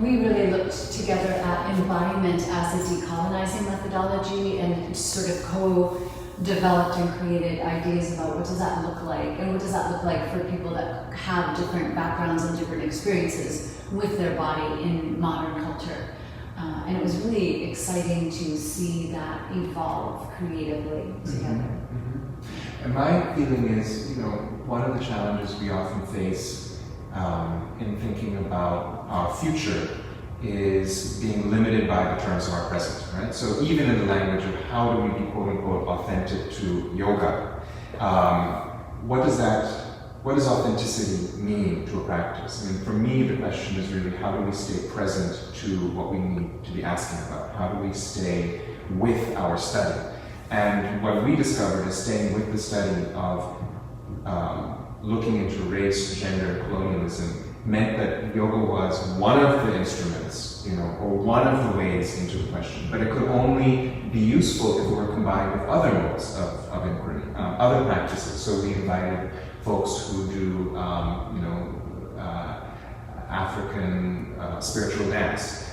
we really looked together at embodiment as a decolonizing methodology and sort of co-developed and created ideas about what does that look like, and what does that look like for people that have different backgrounds and different experiences with their body in modern culture. And it was really exciting to see that evolve creatively together. And my feeling is, one of the challenges we often face in thinking about our future is being limited by the terms of our present, right? So even in the language of how do we be quote unquote authentic to yoga, what does authenticity mean to a practice? I mean, for me, the question is really how do we stay present to what we need to be asking about? How do we stay with our study? And what we discovered is staying with the study of looking into race, gender, and colonialism meant that yoga was one of the instruments, or one of the ways into the question. But it could only be useful if it were combined with other modes of inquiry, other practices. So we invited folks who do, African spiritual dance,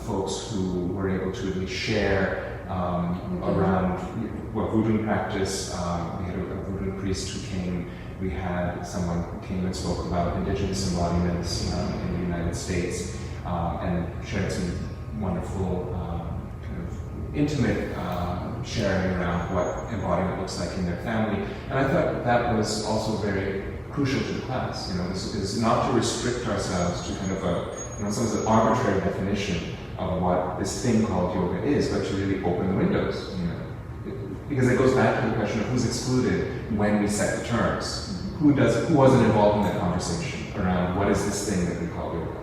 folks who were able to really share around voodoo practice. We had a voodoo priest who came. We had someone who came and spoke about indigenous embodiments in the United States and shared some wonderful kind of intimate sharing around what embodiment looks like in their family. And I thought that was also very crucial to the class. This is not to restrict ourselves to kind of some arbitrary definition of what this thing called yoga is, but to really open the windows. Because it goes back to the question of who's excluded when we set the terms. Who wasn't involved in that conversation around what is this thing that we call yoga?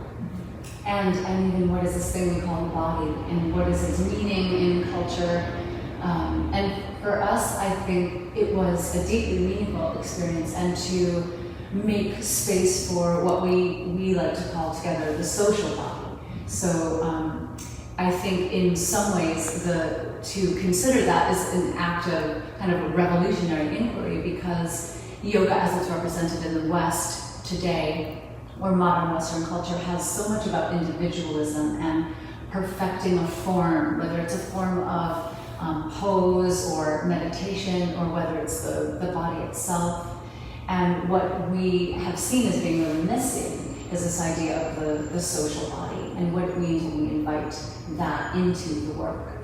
And even what is this thing we call the body, and what is its meaning in culture? And for us, I think it was a deeply meaningful experience, and to make space for what we like to call together the social body. So I think in some ways to consider that is an act of kind of a revolutionary inquiry, because yoga as it's represented in the West today, or modern Western culture, has so much about individualism and perfecting a form, whether it's a form of pose or meditation, or whether it's the body itself. And what we have seen as being really missing is this idea of the social body, and what it means when we invite that into the work.